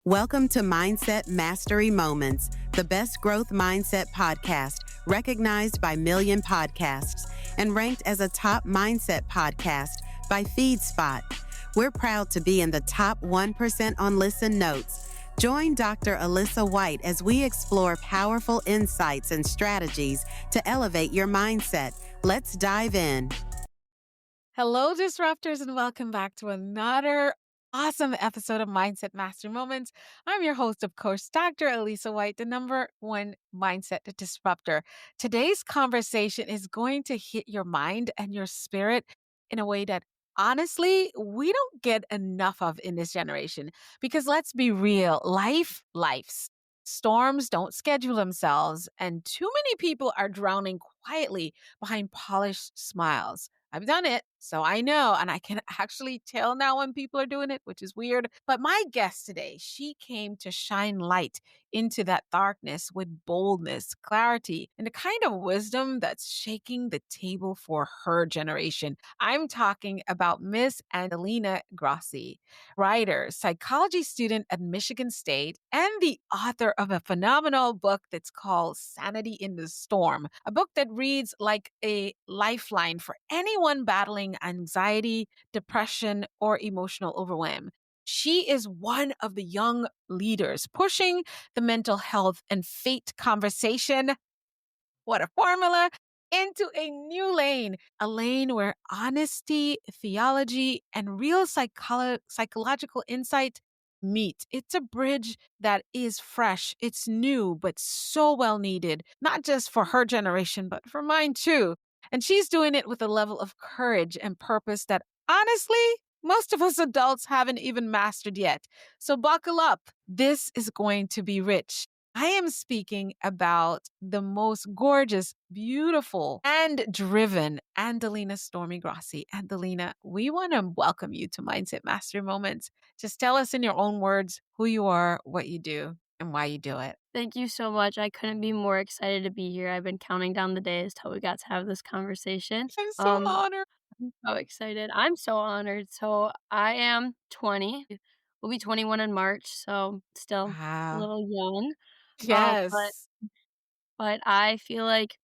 Welcome to Mindset Mastery Moments, the best growth mindset podcast recognized by Million Podcasts and ranked as a top mindset podcast by FeedSpot. We're proud to be in the top 1% on Listen Notes. Join Dr. Alisa Whyte as we explore powerful insights and strategies to elevate your mindset. Let's dive in. Hello, disruptors, and welcome back to another awesome episode of Mindset Master Moments. I'm your host, of course, Dr. Alisa Whyte, the number one mindset disruptor. Today's conversation is going to hit your mind and your spirit in a way that honestly, we don't get enough of in this generation. Because let's be real, life's. Storms don't schedule themselves, and too many people are drowning quietly behind polished smiles. I've done it, so I know, and I can actually tell now when people are doing it, which is weird. But my guest today, she came to shine light into that darkness with boldness, clarity, and the kind of wisdom that's shaking the table for her generation. I'm talking about Miss Andelina Grossi, writer, psychology student at Michigan State, and the author of a phenomenal book that's called Sanity in the Storm, a book that reads like a lifeline for anyone battling anxiety, depression, or emotional overwhelm. She is one of the young leaders pushing the mental health and fate conversation. What a formula! Into a new lane, a lane where honesty, theology, and real psychological insight meet. It's a bridge that is fresh, it's new, but so well needed, not just for her generation, but for mine too. And she's doing it with a level of courage and purpose that honestly, most of us adults haven't even mastered yet. So buckle up. This is going to be rich. I am speaking about the most gorgeous, beautiful, and driven Andelina Storm Grossi. Andelina, we want to welcome you to Mindset Mastery Moments. Just tell us in your own words who you are, what you do, and why you do it. Thank you so much. I couldn't be more excited to be here. I've been counting down the days till we got to have this conversation. I'm so Um, honored. I'm so excited. I'm so honored. So I am 20. We'll be 21 in March, so still a Wow. little young. Um, but Yes. but I feel like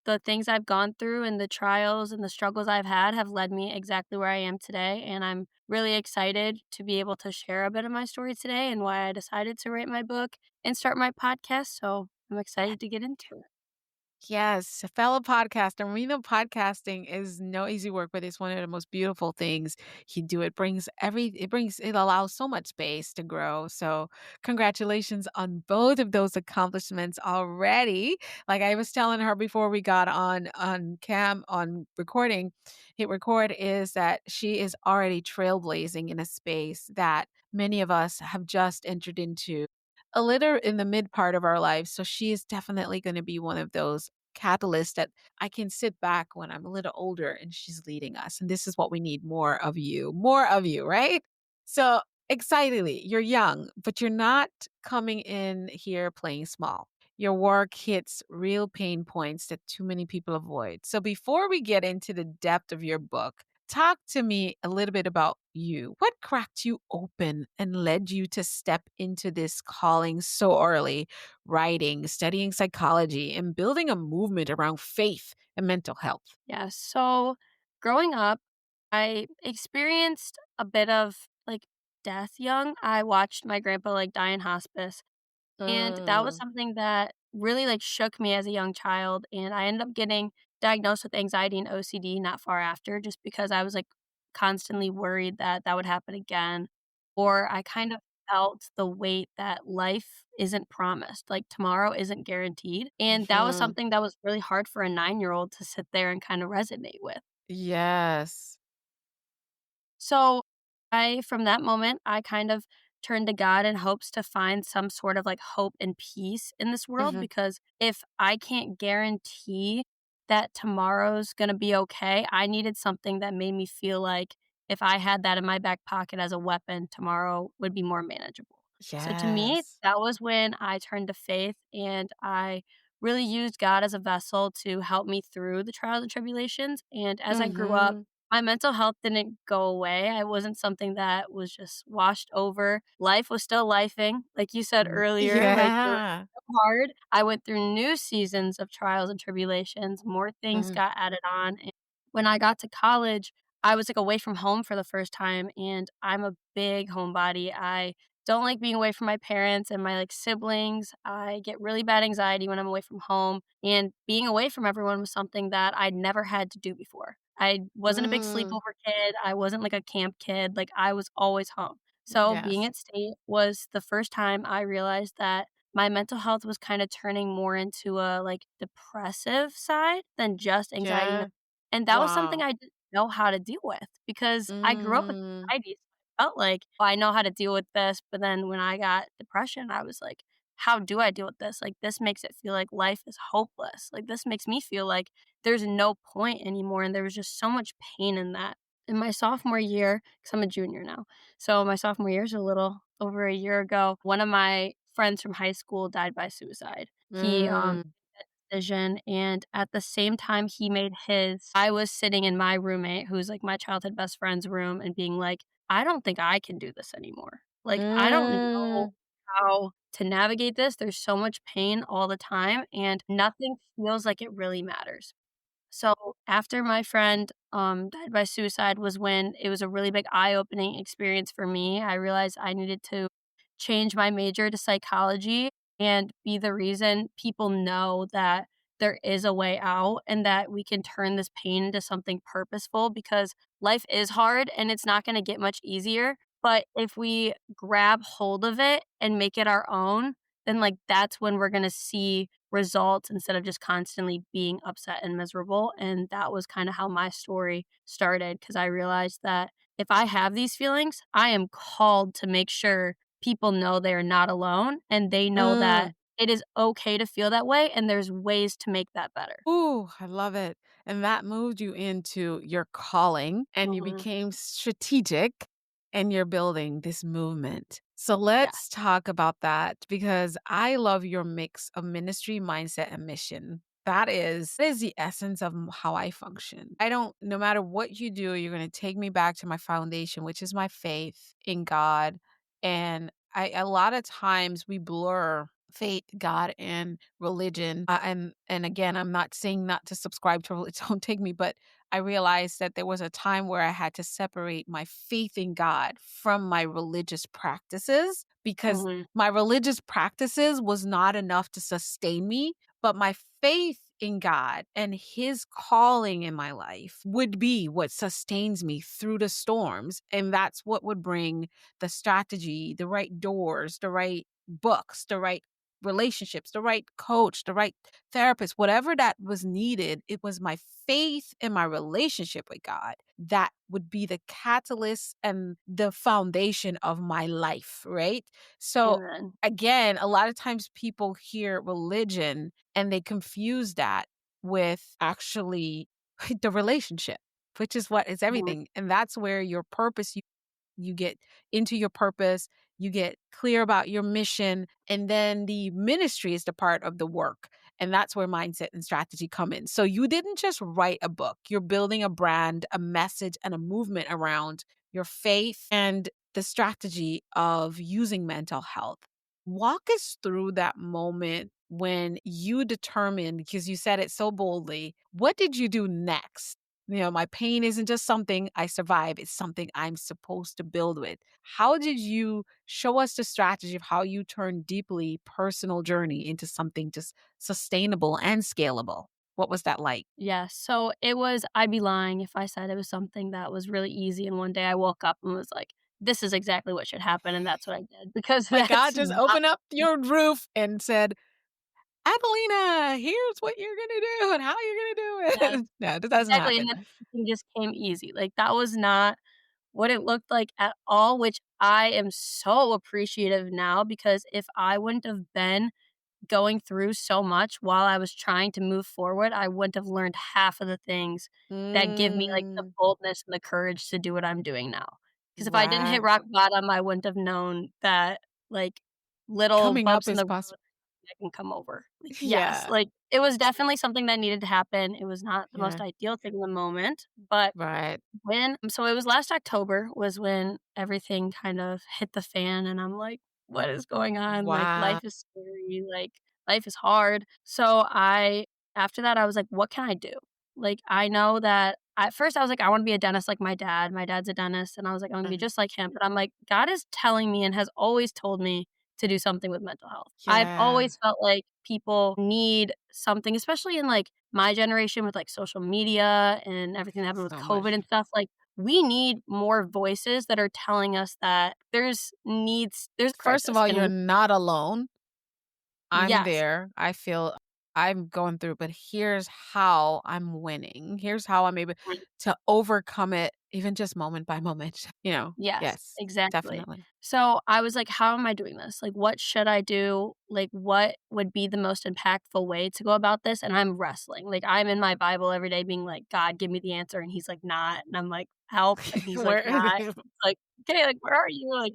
the things I've gone through and the trials and the struggles I've had have led me exactly where I am today. And I'm really excited to be able to share a bit of my story today and why I decided to write my book and start my podcast. So I'm excited to get into it. Yes, a fellow podcaster. We know podcasting is no easy work, but it's one of the most beautiful things you do. It allows so much space to grow. So congratulations on both of those accomplishments already. Like I was telling her before we got on recording, hit record, is that she is already trailblazing in a space that many of us have just entered into a little in the mid part of our lives. So she is definitely going to be one of those catalysts that I can sit back when I'm a little older and she's leading us. And this is what we need more of you, right? So excitedly, you're young, but you're not coming in here playing small. Your work hits real pain points that too many people avoid. So before we get into the depth of your book, talk to me a little bit about you. What cracked you open and led you to step into this calling so early? Writing, studying psychology, and building a movement around faith and mental health. Yeah. So growing up, I experienced a bit of like death young. I watched my grandpa like die in hospice. And that was Mm, something that really, like, shook me as a young child, and I ended up getting diagnosed with anxiety and OCD not far after just because I was, like, constantly worried that that would happen again, or I kind of felt the weight that life isn't promised, like, tomorrow isn't guaranteed, and that was mhm. something that was really hard for a nine-year-old to sit there and kinda resonate with. Yes. So, from that moment, I kind of turned to God in hopes to find some sort of like hope and peace in this world Mhm. because if I can't guarantee that tomorrow's going to be okay, I needed something that made me feel like if I had that in my back pocket as a weapon, tomorrow would be more manageable. So to me, Yes. that was when I turned to faith and I really used God as a vessel to help me through the trials and tribulations. And as I grew up, Mhm. my mental health didn't go away. I wasn't something that was just washed over. Life was still lifing, like you said earlier, like, it was Yeah. so hard. I went through new seasons of trials and tribulations, more things Mhm. got added on, and when I got to college, I was, like, away from home for the first time, and I'm a big homebody. I don't like being away from my parents and my, like, siblings. I get really bad anxiety when I'm away from home, and being away from everyone was something that I'd never had to do before. I wasn't a big Mm. sleepover kid, I wasn't, like, a camp kid, like, I was always home. So, being Yes. at state was the first time I realized that my mental health was kinda turning more into a, like, depressive side than just anxiety, Yeah. and that was something Wow. I didn't know how to deal with because I grew up with Mm. anxiety, so I felt like, "Oh, I know how to deal with this," but then when I got depression, I was like, "How do I deal with this?" Like, this makes it feel like life is hopeless. Like, this makes me feel like there's no point anymore, and there was just so much pain in that. In my sophomore year, because 'cause I'm a junior now, so my sophomore year is a little over a year ago, one of my friends from high school died by suicide. He, Mm. decision, and at the same time he made his, I was sitting in my roommate, who's, like, my childhood best friend's room and being like, "I don't think I can do this anymore. Like, I don't know Mm. how to navigate this. There's so much pain all the time, and nothing feels like it really matters." So, after my friend, died by suicide was when it was a really big eye-opening experience for me. I realized I needed to change my major to psychology and be the reason people know that there is a way out and that we can turn this pain into something purposeful because life is hard and it's not gonna get much easier, but if we grab hold of it and make it our own, then, like, that's when we're gonna see results instead of just constantly being upset and miserable, and that was kinda how my story started because I realized that if I have these feelings, I am called to make sure people know they are not alone, and they know that Mm. it is okay to feel that way, and there's ways to make that better. Ooh, I love it. And that moved you into your calling and you Mhm. became strategic and you're building this movement. So Yeah. let's talk about that because I love your mix of ministry, mindset, and mission. That is the essence of how I function. I don't, no matter what you do, you're going to take me back to my foundation, which is my faith in God. And a lot of times we blur faith, God, and religion. And again, I'm not saying not to subscribe to religion. Don't take me, but I realized that there was a time where I had to separate my faith in God from my religious practices because Mhm. my religious practices was not enough to sustain me, but my faith in God and his calling in my life would be what sustains me through the storms. And that's what would bring the strategy, the right doors, the right books, the right relationships, the right coach, the right therapist, whatever that was needed. It was my faith and my relationship with God that would be the catalyst and the foundation of my life, right? So, Amen. again, a lot of times people hear religion and they confuse that with actually the relationship, which is what is Mhm. everything. And that's where your purpose, you get into your purpose, you get clear about your mission, and then the ministry is the part of the work. And that's where mindset and strategy come in. So you didn't just write a book, you're building a brand, a message, and a movement around your faith and the strategy of using mental health. Walk us through that moment when you determined, because you said it so boldly, what did you do next? My pain isn't just something I survive, it's something I'm supposed to build with. How did you show us the strategy of how you turn deeply personal journey into something just sustainable and scalable? What was that like? Yeah, so it was, I'd be lying if I said it was something that was really easy and one day I woke up and was like, "This is exactly what should happen," and that's what I did because Like God that's just not. opened up your roof and said, Adelina, here's what you're going to do and how you're going to do Yes, it. No, that doesn't exactly, and happen. then everything just came easy, like, that was not what it looked like at all, which I am so appreciative now because if I wouldn't have been going through so much while I was trying to move forward, I wouldn't have learned half of the things that give me, like, the Mm, boldness and the courage to do what I'm doing now. Because if I didn't hit wow. rock bottom, I wouldn't have known that, like, little Coming up bumps in is the road possible. I can come over. Like, yes, Yeah. like it was definitely something that needed to happen. It was not the most Yeah. ideal thing in the moment, but Right. when so it was last October was when everything kind of hit the fan, and I'm like, "What is going on? Like, Wow. life is scary, like, life is hard." So I after that, I was like, "What can I do?" Like, I know that at first I was like, "I wanna be a dentist like my dad." My dad's a dentist, and I was like, "I wanna be Mhm. just like him." But I'm like, God is telling me and has always told me to do something with mental health. I've Yeah. always felt like people need something, especially in, like, my generation with, like, social media and everything that happened with So COVID much. and stuff, like, we need more voices that are telling us that there's a First of crisis, all, you're and not alone. I'm yes, there. I feel I'm going through, but here's how I'm winning. Here's how I'm able right. to overcome it, even just moment by moment. Yes, Yes, exactly. definitely. So, I was like, "How am I doing this? Like, what should I do? Like, what would be the most impactful way to go about this?" And I'm wrestling. Like, I'm in my Bible every day being like, "God, give me the answer," and he's like, "Not." And I'm like, "Help," and he's like, Where "Not." It's like, "Okay, like, where are you?" Like,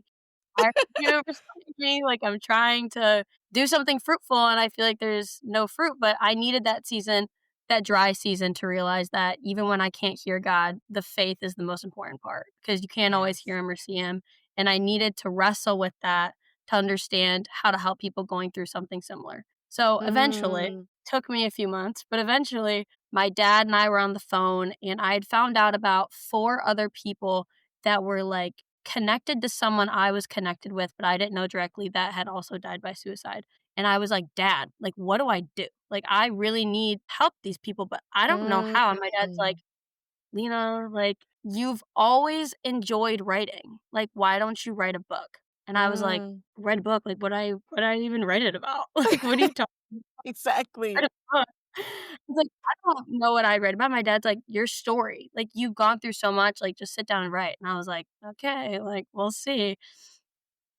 "Why aren't you responding to me?" Like, I'm trying to do something fruitful, and I feel like there's no fruit, but I needed that season, that dry season, to realize that even when I can't hear God, the faith is the most important part because you can't always hear Yes. him or see him, and I needed to wrestle with that to understand how to help people going through something similar. So, eventually Mm. took me a few months, but eventually, my dad and I were on the phone, and I had found out about 4 other people that were, like, connected to someone I was connected with, but I didn't know directly that had also died by suicide. And I was like, "Dad, like, what do I do? Like, I really need help these people, but I don't know how." And my dad's like, Mm. "Lena, like, you've always enjoyed writing. Like, why don't you write a book?" And I was like, Mm. "Write a book? Like, what I even write it about? Like, what are you talking Exactly. write a book?" I was like, "I don't know what I read about." My dad's like, "Your story. Like, you've gone through so much, like, just sit down and write." And I was like, "Okay, like, we'll see."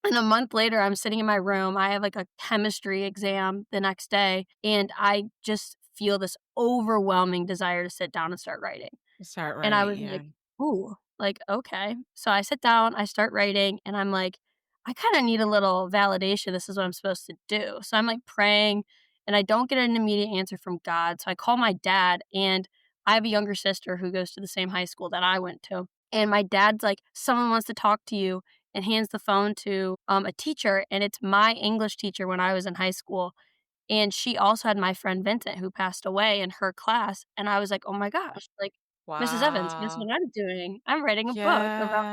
And a month later, I'm sitting in my room. I have like a chemistry exam the next day, and I just feel this overwhelming desire to sit down and start writing. Start And I writing, was yeah. like, "Ooh, like, okay." So I sit down, I start writing, and I'm like, "I kinda need a little validation. This is what I'm supposed to do." So I'm like praying, and I don't get an immediate answer from God. So I call my dad, and I have a younger sister who goes to the same high school that I went to. And my dad's like, "Someone wants to talk to you," and hands the phone to a teacher, and it's my English teacher when I was in high school. And she also had my friend Vincent who passed away in her class, and I was like, "Oh my gosh, like, Mrs. Evans, guess Wow. what I'm doing? I'm writing a book about."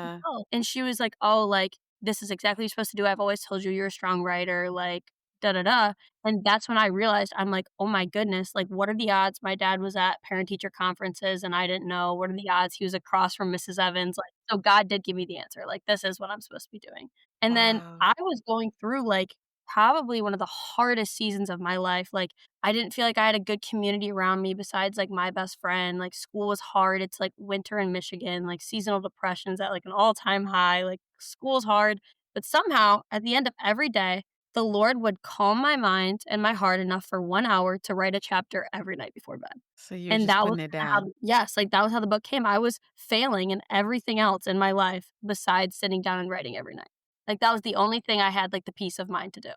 Yeah. Oh, and she was like, "Oh, like, this is exactly what you're supposed to do. I've always told you you're a strong writer, like, da da da." And that's when I realized, I'm like, "Oh my goodness, like, what are the odds my dad was at parent teacher conferences and I didn't know? What are the odds he was across from Mrs. Evans?" Like, so God did give me the answer, like, this is what I'm supposed to be doing. And then Wow. I was going through, like, probably one of the hardest seasons of my life. Like, I didn't feel like I had a good community around me besides, like, my best friend. Like, school was hard. It's, like, winter in Michigan. Like, seasonal depression's at, like, an all-time high. Like, school's hard. But somehow, at the end of every day, the Lord would calm my mind and my heart enough for 1 hour to write a chapter every night before bed. So you were And just that was putting it kinda down. yes, like, that was how the book came. I was failing in everything else in my life besides sitting down and writing every night. Like, that was the only thing I had, like, the peace of mind to do.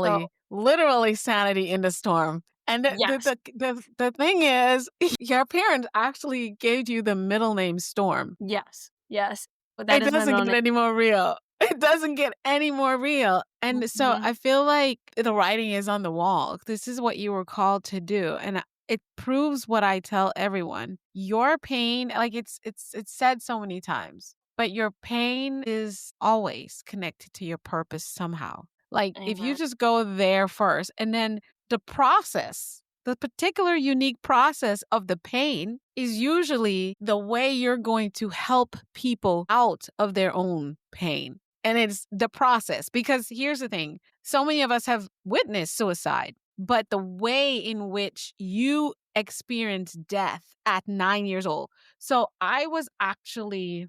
So Literally sanity in the storm. And yes, the thing is, your parents actually gave you the middle name Storm. yes, yes, but that It is my doesn't middle get name. any more real. It doesn't get any more real. And so Mhm, I feel like the writing is on the wall. This is what you were called to do. And it proves what I tell everyone. Your pain, like it's said so many times, but your pain is always connected to your purpose somehow. Like if you amen, just go there first and then the process, the particular unique process of the pain is usually the way you're going to help people out of their own pain. And it's the process. Because here's the thing, so many of us have witnessed suicide, but the way in which you experience death at 9 years old. So I was actually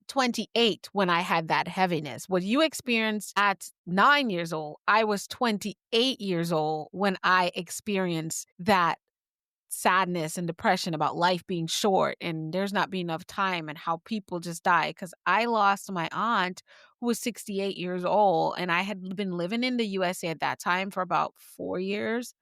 28 when I had that heaviness. What you experienced at 9 years old, I was 28 years old when I experienced that sadness and depression about life being short and there's not being enough time and how people just die. Because I lost my aunt who was 68 years old and I had been living in the USA at that time for about 4 years.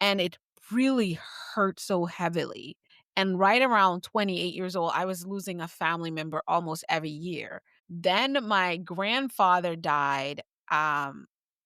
and it really hurt so heavily. And right around 28 years old, I was losing a family member almost every year. Then my grandfather died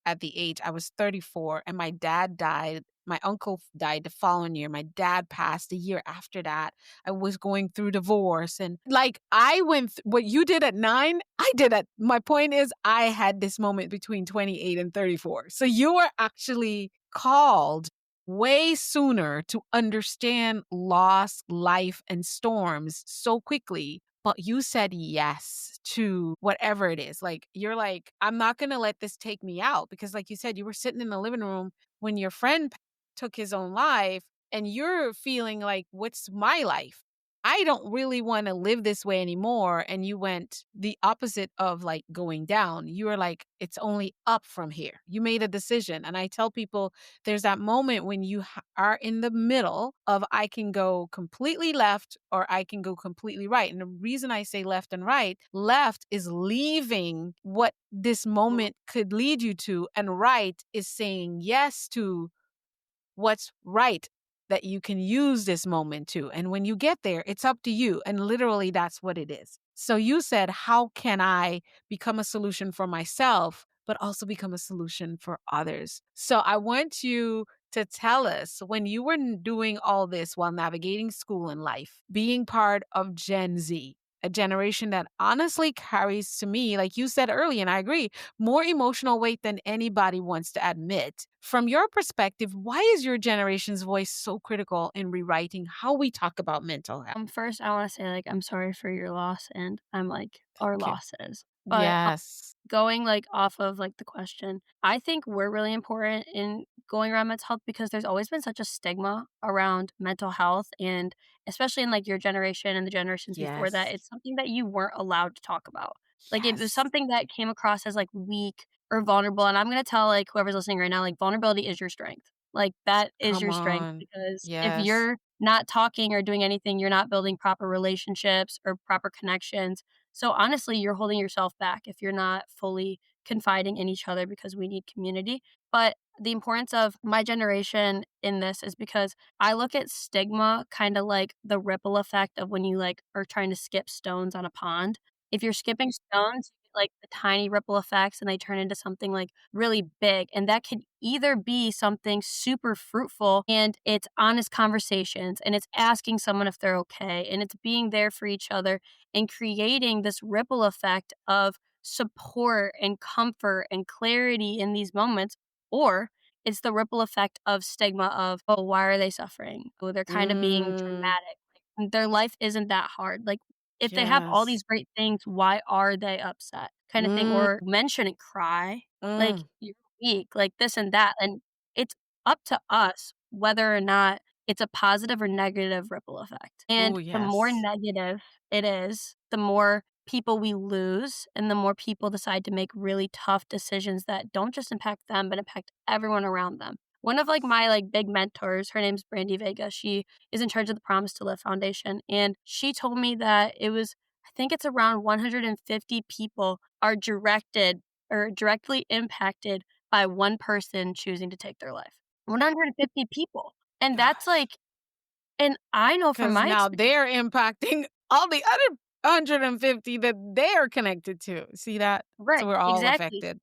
at the age I was 34, and my dad died. My uncle died the following year. My dad passed a year after that. I was going through divorce, and like I went what you did at 9, I did at my point is I had this moment between 28 and 34. So you were actually called way sooner to understand loss, life, and storms so quickly. But you said yes to whatever it is. Like, you're like, I'm not going to let this take me out. Because, like you said, you were sitting in the living room when your friend took his own life, and you're feeling like, what's my life? I don't really want to live this way anymore. And you went the opposite of like going down. You were like, it's only up from here. You made a decision. And I tell people, there's that moment when you are in the middle of I can go completely left or I can go completely right. And the reason I say left and right, left is leaving what this moment could lead you to, and right is saying yes to what's right that you can use this moment to. And when you get there, it's up to you. And literally, that's what it is. So you said, how can I become a solution for myself, but also become a solution for others? So I want you to tell us, when you were doing all this while navigating school and life, being part of Gen Z, a generation that honestly carries, to me, like you said earlier, and I agree, more emotional weight than anybody wants to admit. From your perspective, why is your generation's voice so critical in rewriting how we talk about mental health? First, I want to say, like, I'm sorry for your loss, and I'm like, our Thank you. losses. But Yes. going, like, off of, like, the question, I think we're really important in going around mental health because there's always been such a stigma around mental health, and especially in, like, your generation and the generations before that, Yes. it's something that you weren't allowed to talk about. Like, it was Yes. something that came across as, like, weak or vulnerable, and I'm gonna tell, like, whoever's listening right now, like, vulnerability is your strength. Like, that is Come your strength on. because if Yes. you're not talking or doing anything, you're not building proper relationships or proper connections. So honestly, you're holding yourself back if you're not fully confiding in each other because we need community. But the importance of my generation in this is because I look at stigma kind of like the ripple effect of when you like are trying to skip stones on a pond. If you're skipping stones, you get, like the tiny ripple effects and they turn into something like really big. And that could either be something super fruitful and it's honest conversations and it's asking someone if they're okay and it's being there for each other and creating this ripple effect of support and comfort and clarity in these moments. Or it's the ripple effect of stigma of, oh, why are they suffering? Oh, they're kind of being Mm, dramatic. Like, their life isn't that hard. Like, if they have all yes. these great things, why are they upset? Kind of thing. Mm, Or men shouldn't cry. Like, mm. you're weak, like this and that. And it's up to us whether or not it's a positive or negative ripple effect. Oh, And the more yes. negative it is, the more people we lose and the more people decide to make really tough decisions that don't just impact them but impact everyone around them. One of like my like big mentors, her name's Brandy Vega. She is in charge of the Promise to Live Foundation and she told me that it was I think it's around 150 people are directed or directly impacted by one person choosing to take their life. 150 people. And that's Gosh. like and I know from Because my now experience. they're impacting all the other 150 that they're connected to. See that? So Right, we're all exactly. affected.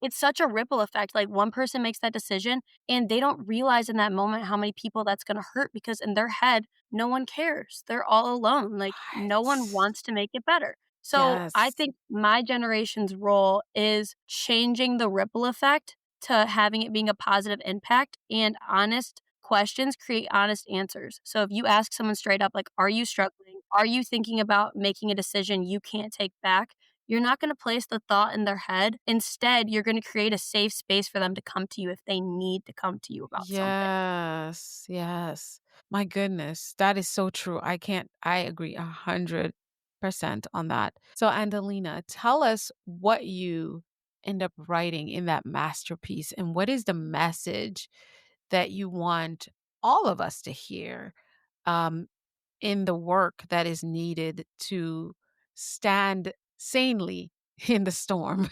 It's such a ripple effect, like, one person makes that decision, and they don't realize in that moment how many people that's gonna hurt because in their head, no one cares. They're all alone, like, no one What? wants to make it better. So, I Yes. think my generation's role is changing the ripple effect to having it being a positive impact, and honest questions create honest answers. So, if you ask someone straight up, like, "Are you struggling? Are you thinking about making a decision you can't take back?" You're not going to place the thought in their head. Instead, you're going to create a safe space for them to come to you if they need to come to you about something. Yes. Yes. My goodness. That is so true. I agree 100% on that. So, Andelina, tell us what you end up writing in that masterpiece, and what is the message that you want all of us to hear um, in the work that is needed to stand sanely in the storm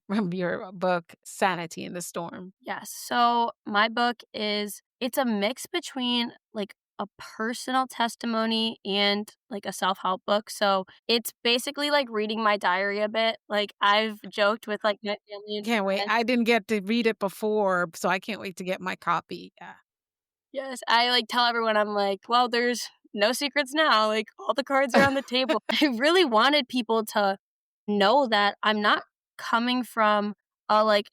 from your book, Sanity in the Storm. Yes. So, my book is it's a mix between, like, a personal testimony and, like, a self-help book, so it's basically like reading my diary a bit. Like, I've joked with, like, my family and Can't wait. friends. I didn't get to read it before, so I can't wait to get my copy. Yeah. Yes, I, like, tell everyone, I'm like, "Well, there's no secrets now, like, all the cards are on the table." I really wanted people to know that I'm not coming from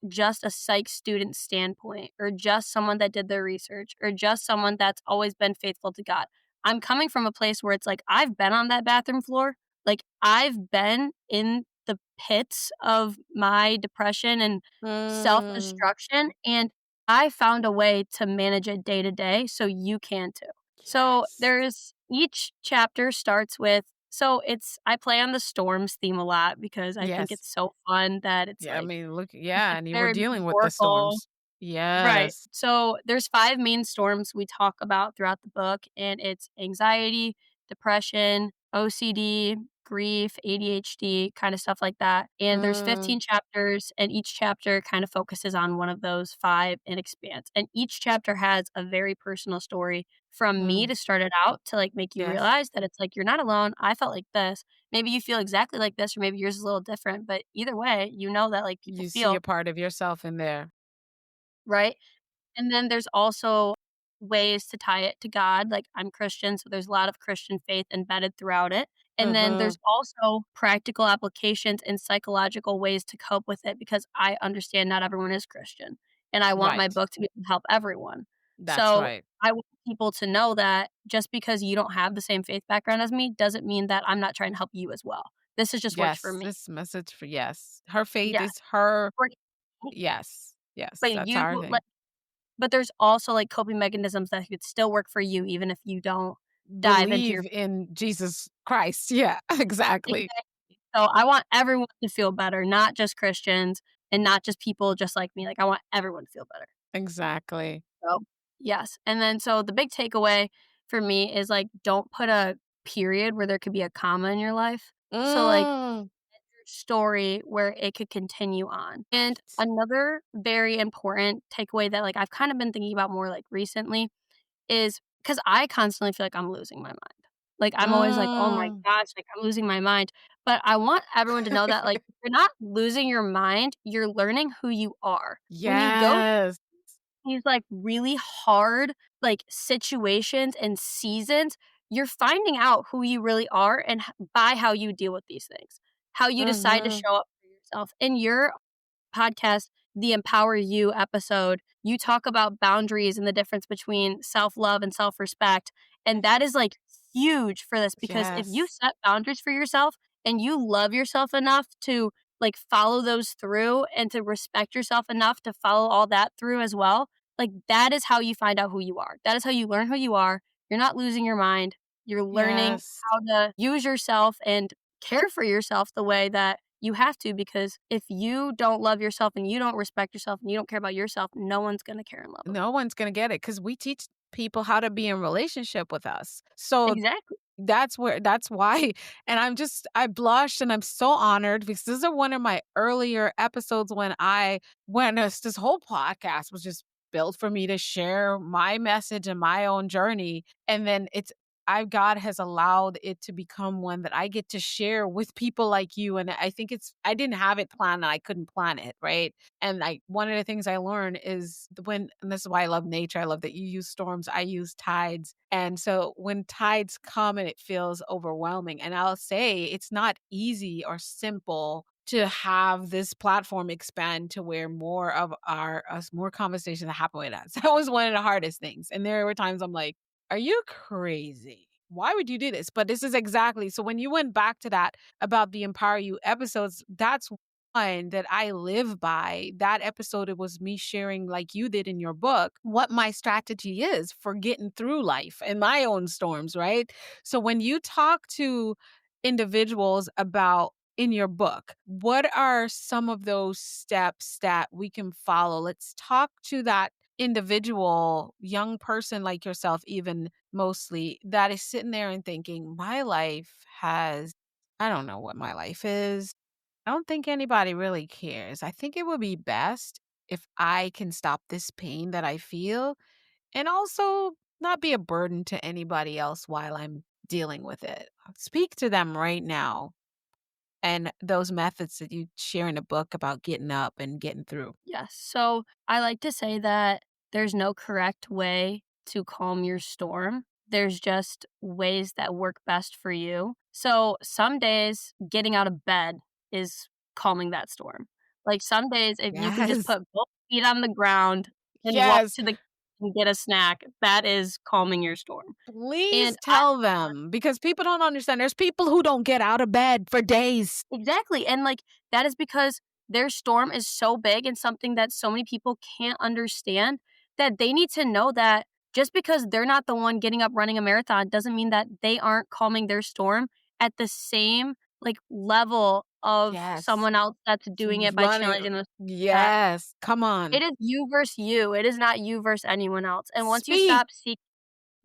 just a psych student standpoint, or just someone that did their research, or just someone that's always been faithful to God. I'm coming from a place where it's like, I've been on that bathroom floor, like, I've been in the pits of my depression and Mm, self-destruction, and I found a way to manage it day to day, so you can too. So yes. there's each chapter starts with, so it's I play on the storms theme a lot because I think Yes. it's so fun that it's Yeah, I like mean, look, yeah, and you were very dealing with the metaphorical. storms. Right. Yes. So there's 5 main storms we talk about throughout the book, and it's anxiety, depression, OCD, grief, ADHD, kind of stuff like that. And there's Mm, 15 chapters, and each chapter kind of focuses on one of those 5 and expands. And each chapter has a very personal story from me mm, to start it out, to like make you yes. realize that it's like you're not alone. I felt like this. Maybe you feel exactly like this, or maybe yours is a little different, but either way, you know that like people You see a feel, part of yourself in there. right? And then there's also ways to tie it to God, like, I'm Christian, so there's a lot of Christian faith embedded throughout it. And then Mhm. there's also practical applications and psychological ways to cope with it, because I understand not everyone is Christian, and I want my Right. book to be able to help everyone. That's So, right. I want people to know that just because you don't have the same faith background as me doesn't mean that I'm not trying to help you as well. This has just worked for Yes, me. this message for yes. Her faith Yeah. is her Work- yes. Yes, But that's you our like thing. But there's also, like, coping mechanisms that could still work for you even if you don't dive into your. Believe in Jesus Christ. Yeah, exactly. Exactly. So, I want everyone to feel better, not just Christians and not just people just like me, like, I want everyone to feel better. Exactly. So, yes, and then so the big takeaway for me is, like, don't put a period where there could be a comma in your life. So, like, Mm. your story where it could continue on. And Right. another very important takeaway that, like, I've kind of been thinking about more, like, recently is because I constantly feel like I'm losing my mind. Like, I'm always like, "Oh my Mm. gosh, like, I'm losing my mind." But I want everyone to know that, like, you're not losing your mind, you're learning who you are. When you go Yes. these, like, really hard, like, situations and seasons, you're finding out who you really are, and by how you deal with these things, how you decide to Mhm. show up for yourself. In your podcast, the Empower You episode, you talk about boundaries and the difference between self-love and self-respect, and that is, like, huge for this, because if you Yes. set boundaries for yourself and you love yourself enough to, like, follow those through and to respect yourself enough to follow all that through as well, like, that is how you find out who you are. That is how you learn who you are. You're not losing your mind. You're learning Yes. how to use yourself and care for yourself the way that you have to, because if you don't love yourself and you don't respect yourself and you don't care about yourself, no one's gonna care and love them. No one's gonna get it because we teach people how to be in relationship with us. So Exactly. that's why and I blushed and I'm so honored because this is one of my earlier episodes when this whole podcast was just built for me to share my message and my own journey. And then God has allowed it to become one that I get to share with people like you. And I think I didn't have it planned and I couldn't plan it, right? And one of the things I learned is and this is why I love nature. I love that you use storms, I use tides. And so when tides come and it feels overwhelming, and I'll say it's not easy or simple to have this platform expand to where more of more conversations happen with us. That was one of the hardest things. And there were times I'm like, are you crazy? Why would you do this? But this is exactly so when you went back to that about the Empower You episodes, that's one that I live by. That episode, it was me sharing, like you did in your book, what my strategy is for getting through life and my own storms, right? So when you talk to individuals about in your book, what are some of those steps that we can follow? Let's talk to that individual young person like yourself, even mostly, that is sitting there and thinking, my life has, I don't know what my life is. I don't think anybody really cares. I think it would be best if I can stop this pain that I feel and also not be a burden to anybody else while I'm dealing with it. Speak to them right now. And those methods that you share in the book about getting up and getting through. Yes. So I like to say that there's no correct way to calm your storm. There's just ways that work best for you. So some days getting out of bed is calming that storm. Like some days, if you can just Yes. put both feet on the ground and walk Yes. to the and get a snack, that is calming your storm. And Please tell them because people don't understand. There's people who don't get out of bed for days. exactly. And like that is because their storm is so big and something that so many people can't understand that they need to know that just because they're not the one getting up running a marathon doesn't mean that they aren't calming their storm at the same like level of Yes. someone else that's doing it by Running. challenging themselves. Yes. Come It on. is you versus you. It is not you versus anyone else. And once you Speak. stop seeking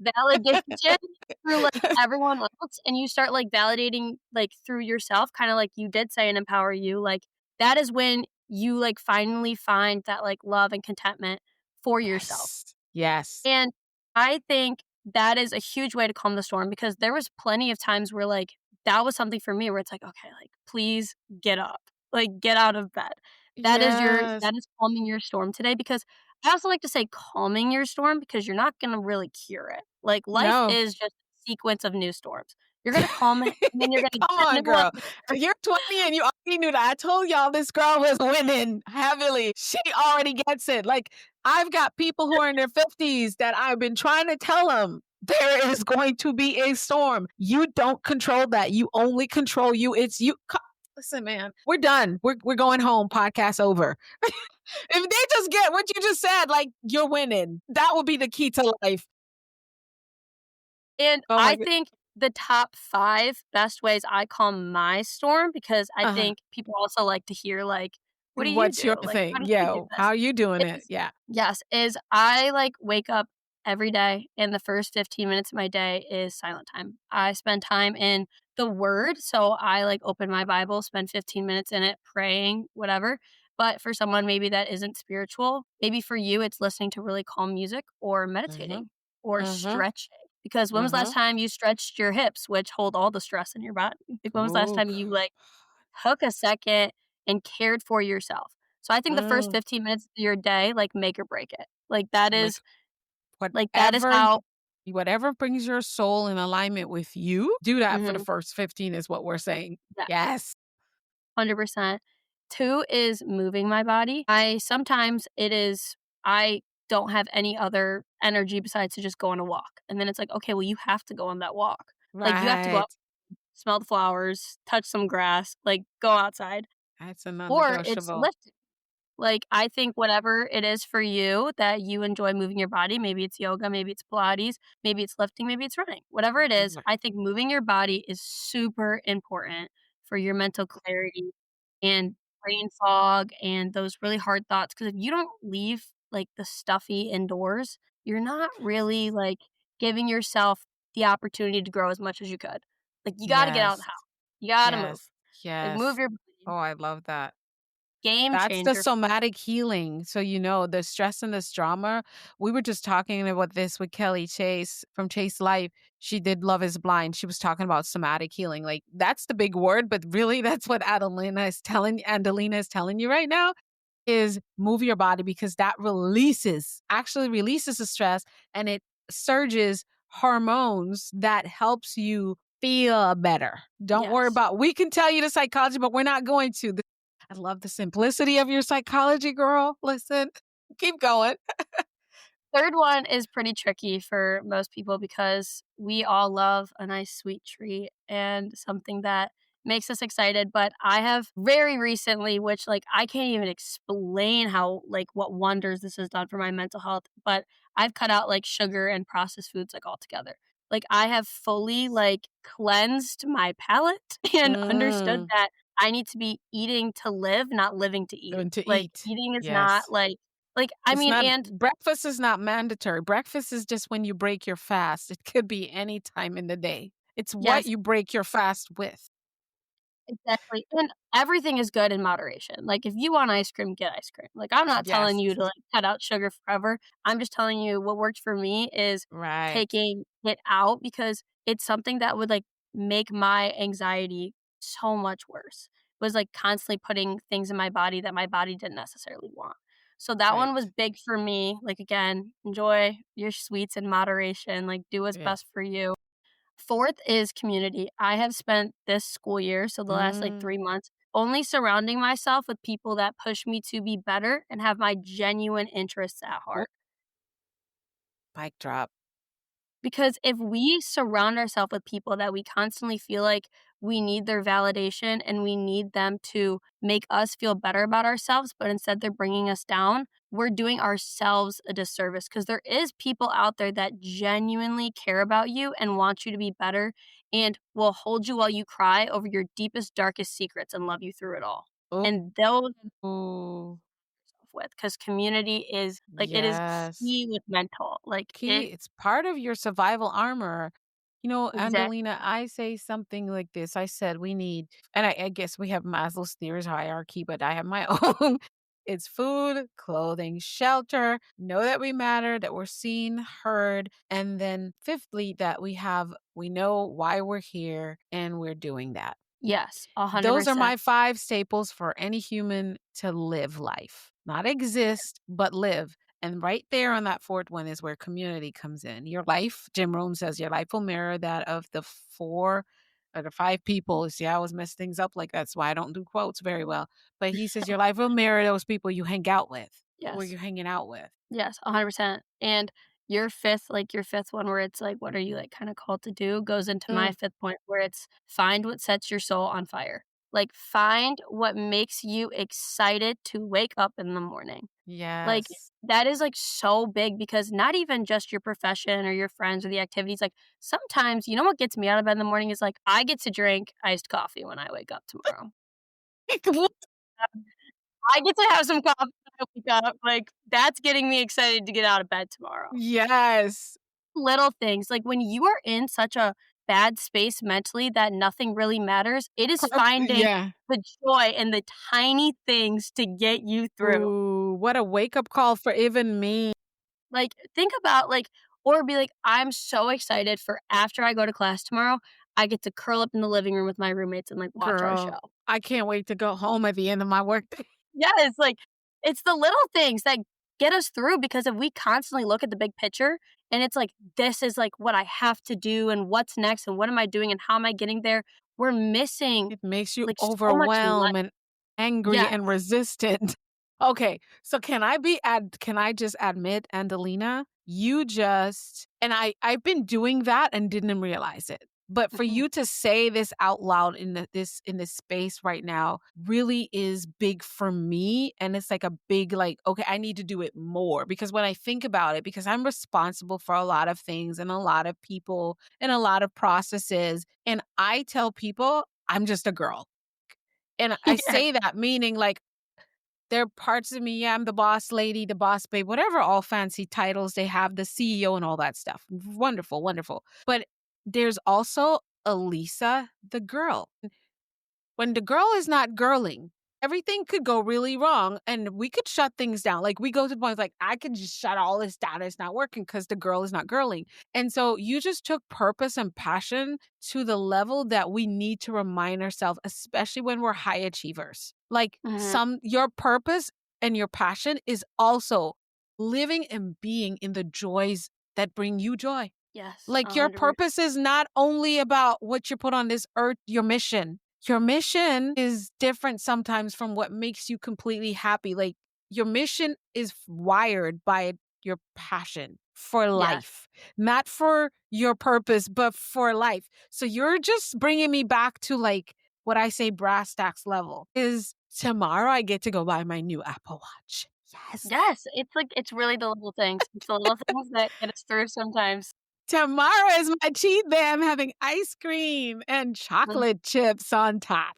validation through, like, everyone else, and you start, like, validating, like, through yourself, kinda like you did say in Empower You, like, that is when you, like, finally find that, like, love and contentment for yourself. Yes. Yes. And I think that is a huge way to calm the storm because there was plenty of times where, like, that was something for me where it's like, "Okay, like, please get up. Like, get out of bed." Yes. That is calming your storm today because I also like to say calming your storm because you're not gonna really cure it. Like, life No. is just a sequence of new storms. You're gonna calm it, and then you're gonna Come get on, into one. girl. You're 20 and you already knew that. I told y'all this girl was winning heavily. She already gets it. Like, I've got people who are in their 50s that I've been trying to tell them there is going to be a storm. You don't control that. You only control you. It's you. Listen, man, we're done. We're going home. Podcast over. If they just get what you just said, like, you're winning. That would be the key to life. And Oh my I god. think the top 5 best ways I calm my storm because I Uh-huh. think people also like to hear, like, "What do you What's do? your Like, how thing? do you do Yeah. How this?" are you doing it? Is Yeah. yes, is I, like, wake up every day, and the first 15 minutes of my day is silent time. I spend time in the Word, so I, like, open my Bible, spend 15 minutes in it praying, whatever. But for someone maybe that isn't spiritual, maybe for you, it's listening to really calm music or Mhm. meditating or Mhm. stretching. Because when was the last Mhm. time you stretched your hips, which hold all the stress in your body? Like, when was the last Ooh. time you, like, took a second and cared for yourself? So I think the first Mm. 15 minutes of your day, like, make or break it. Like, that Like, is that is whatever how whatever brings your soul in alignment with you, do that for the mhm, first 15 is what we're saying. yeah, Yes. 100%. 2 is moving my body. Sometimes it is I don't have any other energy besides to just go on a walk, and then it's like, "Okay, well, you have to go on that walk." Like, you have to go out, Right. smell the flowers, touch some grass, like, go outside. That's a Or it's non-negotiable. lifting. Like, I think whatever it is for you that you enjoy moving your body, maybe it's yoga, maybe it's Pilates, maybe it's lifting, maybe it's running. Whatever it is, Right. I think moving your body is super important for your mental clarity and brain fog and those really hard thoughts. Because if you don't leave, like, the stuffy indoors, you're not really, like, giving yourself the opportunity to grow as much as you could. Like, you gotta get out of the Yes. house. You gotta move. Yes. Like, move Yes. your Oh, body. I love that. Game That's the changer. somatic healing. So, the stress and the trauma. We were just talking about this with Kelly Chase from Chase Life. She did Love is Blind. She was talking about somatic healing. Like, that's the big word, but really that's what Andelina is telling you right now is move your body because that actually releases the stress and it surges hormones that helps you feel better. Don't worry Yes. about, we can tell you the psychology, but we're not going to. I love the simplicity of your psychology, girl. Listen, keep going. Third one is pretty tricky for most people because we all love a nice sweet treat and something that makes us excited. But I have very recently, which like I can't even explain how like what wonders this has done for my mental health, but I've cut out like sugar and processed foods like altogether. Like I have fully like cleansed my palate and understood Mm, that I need to be eating to live, not living to eat. and to Like eat. eating is not Yes. I It's mean, not, and breakfast is not mandatory. Breakfast is just when you break your fast. It could be any time in the day. It's what yes, you break your fast with. Exactly, and everything is good in moderation. Like, if you want ice cream, get ice cream. Like, I'm not telling Yes. you to, like, cut out sugar forever. I'm just telling you what worked for me is Right. taking it out because it's something that would, like, make my anxiety so much worse, was, like, constantly putting things in my body that my body didn't necessarily want. So that one was Right. big for me. Like, again, enjoy your sweets in moderation, like, do what's Yeah. best for you. Fourth is community. I have spent this school year, so the last, like, Mm. 3 months, only surrounding myself with people that push me to be better and have my genuine interests at Oh, heart. mic drop. Because if we surround ourselves with people that we constantly feel like we need their validation and we need them to make us feel better about ourselves, but instead they're bringing us down, we're doing ourselves a disservice because there is people out there that genuinely care about you and want you to be better and will hold you while you cry over your deepest, darkest secrets and love you through it all. And those Oh, with because community is like it is yes. key with mental. Like Key, it it's part of your survival armor. exactly. Andelina, I say something like this. I said we need, and I guess we have Maslow's theories hierarchy, but I have my own. It's food, clothing, shelter, know that we matter, that we're seen, heard, and then fifthly, that we know why we're here and we're doing that. Yes, Those are 100%. my 5 staples for any human to live life. Not exist, but live. And right there on that 4th one is where community comes in. Your life, Jim Rohn says, your life will mirror that of the 4 or the 5 people. See, I always mess things up like that's why I don't do quotes very well. But he says your life will mirror those people you hang out with, where Yes. you're hanging out with. Yes, 100%. And your 5th one where it's like, what are you, like, kinda called to do, goes into my Mm, 5th point where it's find what sets your soul on fire. Like, find what makes you excited to wake up in the morning. Like, yes. that is, like, so big because not even just your profession or your friends or the activities, like, sometimes you know what gets me out of bed in the morning is, like, I get to drink iced coffee when I wake up tomorrow. I get to have some coffee when I wake up, like, that's getting me excited to get out of bed tomorrow. Yes. Little things, like, when you are in such a bad space mentally that nothing really matters, it is finding Yeah. the joy in the tiny things to get you through. Ooh, what a wake up call for even me. Like, think about, like or be like, "I'm so excited for after I go to class tomorrow, I get to curl up in the living room with my roommates and, like, watch our show." Girl, I can't wait to go home at the end of my workday. Yes, like, it's the little things that get us through because if we constantly look at the big picture and it's like, "This is, like, what I have to do and what's next and what am I doing and how am I getting there?" We're missing, It makes you like, so much life. overwhelmed and angry Yes, and resistant. Okay, so can I just admit, Andelina, you just and I've been doing that and didn't realize it. But for mhm. you to say this out loud in this space right now really is big for me. And it's like a big like, okay, I need to do it more. Because when I think about it, because I'm responsible for a lot of things and a lot of people and a lot of processes. And I tell people I'm just a girl. And I Yes, say that meaning like there are parts of me, yeah, I'm the boss lady, the boss babe, whatever all fancy titles they have, the CEO and all that stuff. Wonderful, wonderful. But there's also Alisa, the girl. When the girl is not girling, everything could go really wrong and we could shut things down. Like we go to the point like I could just shut all this down. It's not working because the girl is not girling. And so you just took purpose and passion to the level that we need to remind ourselves, especially when we're high achievers. Like mhm. your purpose and your passion is also living and being in the joys that bring you joy. Yes, Like your 100%. purpose is not only about what you put on this earth, your mission. Your mission is different sometimes from what makes you completely happy. Like your mission is wired by your passion for Yes. life, not for your purpose, but for life. So you're just bringing me back to like what I say brass tacks level is tomorrow I get to go buy my new Apple Watch. Yes. Yes, it's like it's really the little things. It's the little things that get us through sometimes. Tomorrow is my cheat day. I'm having ice cream and Mhm. chocolate chips on top.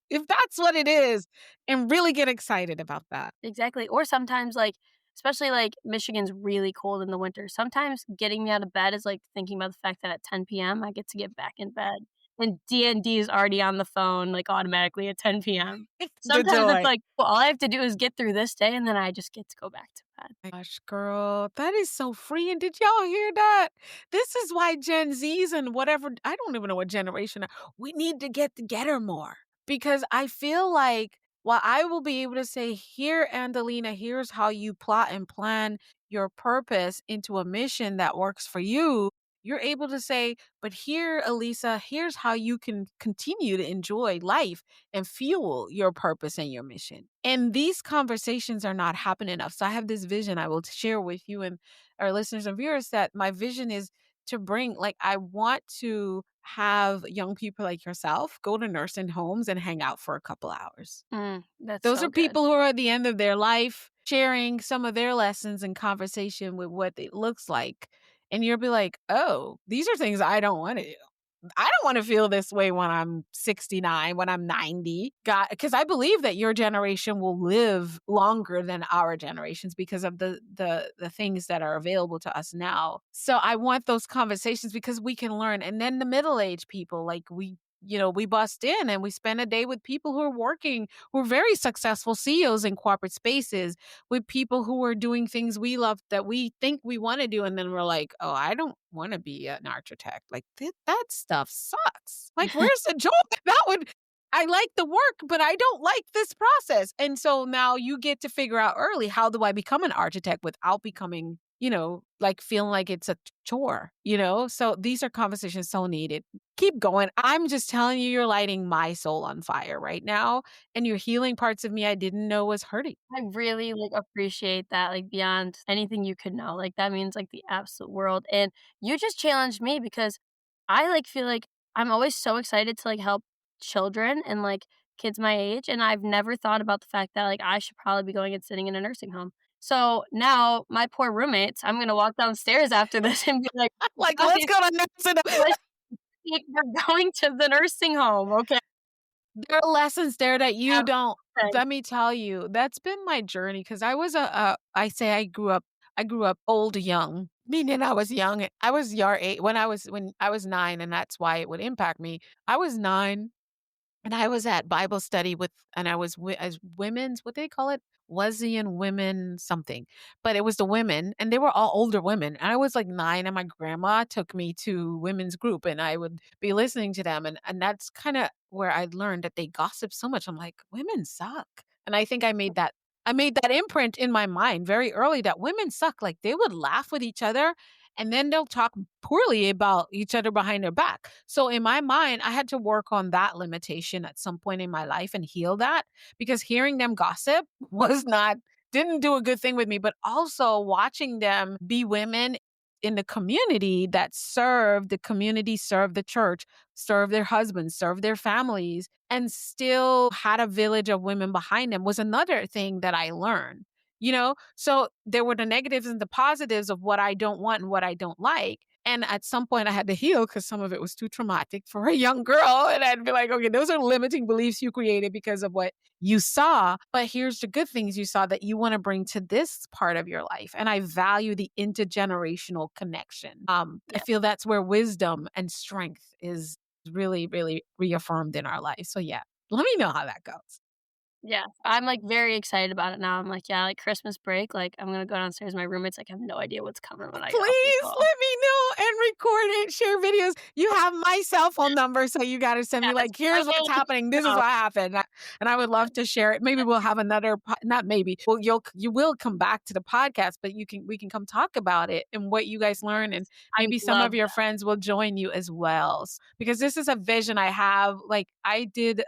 If that's what it is, and really get excited about that. Exactly, or sometimes, like especially, like, Michigan's really cold in the winter. Sometimes getting me out of bed is, like, thinking about the fact that at 10 PM, I get to get back in bed. and D&D is already on the phone, like, automatically at 10 PM. The Sometimes it's joy. like, well, all I have to do is get through this day, and then I just get to go back to bed. My gosh, girl, that is so freeing. Did y'all hear that? This is why Gen Zs and whatever, I don't even know what generation, we need to get together more because I feel like while I will be able to say, here, Andelina, here's how you plot and plan your purpose into a mission that works for you. You're able to say, but here, Alisa, here's how you can continue to enjoy life and fuel your purpose and your mission. And these conversations are not happening enough. So I have this vision I will share with you and our listeners and viewers that my vision is to bring, like, I want to have young people like yourself go to nursing homes and hang out for a couple hours. That's Those so are good. people who are at the end of their life sharing some of their lessons and conversation with what it looks like. And you'll be like, oh, these are things I don't want to do. I don't want to feel this way when I'm 69, when I'm 90. God, because I believe that your generation will live longer than our generations because of the things that are available to us now. So I want those conversations because we can learn. And then the middle-aged people, like we bust in and we spend a day with people who are working, who are very successful CEOs in corporate spaces, with people who are doing things we love that we think we want to do. And then we're like, oh, I don't want to be an architect. Like that stuff sucks. Like, where's the joy? I like the work, but I don't like this process. And so now you get to figure out early, how do I become an architect without becoming, like feeling like it's a chore, So these are conversations so needed. Keep going. I'm just telling you, you're lighting my soul on fire right now. And you're healing parts of me I didn't know was hurting. I really, like, appreciate that, like, beyond anything you could know, like, that means, like, the absolute world, and you just challenged me because I, like, feel like I'm always so excited to, like, help children and, like, kids my age, and I've never thought about the fact that, like, I should probably be going and sitting in a nursing home. So, now, my poor roommates, I'm gonna walk downstairs after this and be like, Like, let's "Guys, go to nursing. let's we're going to the nursing home, okay?" There are lessons there that you don't. Everything. Let me tell you, that's been my journey because I was I say I grew up old young, meaning I was young. I was your age when I was 9, and that's why it would impact me. I was 9 and I was at Bible study and I was as women's, what do they call it? Wesleyan women something. But it was the women, and they were all older women. And I was like 9, and my grandma took me to women's group, and I would be listening to them. And that's kind of where I learned that they gossip so much. I'm like, women suck. And I think I made that imprint in my mind very early that women suck. Like, they would laugh with each other and then they'll talk poorly about each other behind their back. So in my mind, I had to work on that limitation at some point in my life and heal that, because hearing them gossip didn't do a good thing with me, but also watching them be women in the community that serve the community, serve the church, serve their husbands, serve their families, and still had a village of women behind them was another thing that I learned. So there were the negatives and the positives of what I don't want and what I don't like. And at some point I had to heal because some of it was too traumatic for a young girl. And I'd be like, okay, those are limiting beliefs you created because of what you saw. But here's the good things you saw that you want to bring to this part of your life. And I value the intergenerational connection. I Yeah. feel that's where wisdom and strength is really, really reaffirmed in our life. So yeah, let me know how that goes. Yeah, I'm, like, very excited about it now. I'm like, yeah, like, Christmas break, like, I'm gonna go downstairs, my roommates, like, have no idea what's coming when I get off the Please call. let me know and record it, share videos. You have my cell phone number, so you got to send me Yes, like, I here's what's will let happening. you This is know. what happened. And I would love to share it. Maybe we'll have another, not maybe, well, you will come back to the podcast, but we can come talk about it and what you guys learn. And I maybe would some of love your that. friends will join you as well. Because this is a vision I have. Like I did,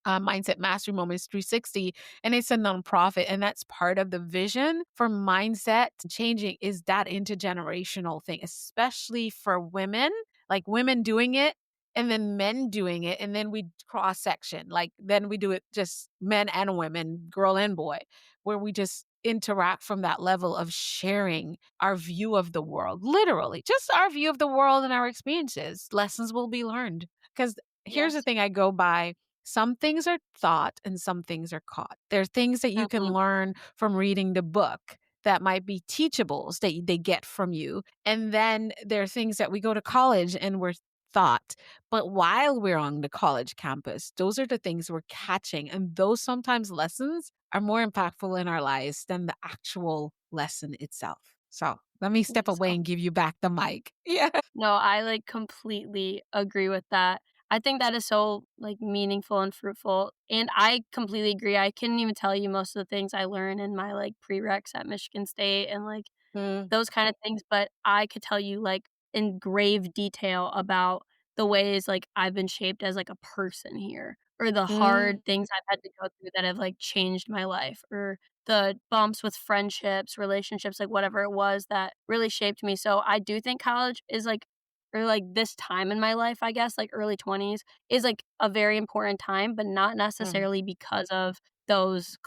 Mindset Mastery Moments 360, and it's a nonprofit, and that's part of the vision for mindset changing is that intergenerational thing, especially for women, like women doing it and then men doing it, and then we cross section, like then we do it just men and women, girl and boy, where we just interact from that level of sharing our view of the world, literally just our view of the world and our experiences. Lessons will be learned. Because here's the Yes. thing I go by: some things are thought and some things are caught. There are things that you can Mhm. learn from reading the book that might be teachables that they get from you. And then there are things that we go to college and we're thought. But while we're on the college campus, those are the things we're catching. And those sometimes lessons are more impactful in our lives than the actual lesson itself. So let me step away So and give you back the mic. Yeah. no, I, like, completely agree with that. I think that is so, like, meaningful and fruitful, and I completely agree. I couldn't even tell you most of the things I learned in my, like, prereqs at Michigan State and, like, Mm, those kind of things, but I could tell you, like, in grave detail about the ways, like, I've been shaped as, like, a person here, or the mm, hard things I've had to go through that have, like, changed my life, or the bumps with friendships, relationships, like, whatever it was that really shaped me. So I do think college is, like, or, like, this time in my life, I guess, like, early 20s is, like, a very important time, but not mm. necessarily because of those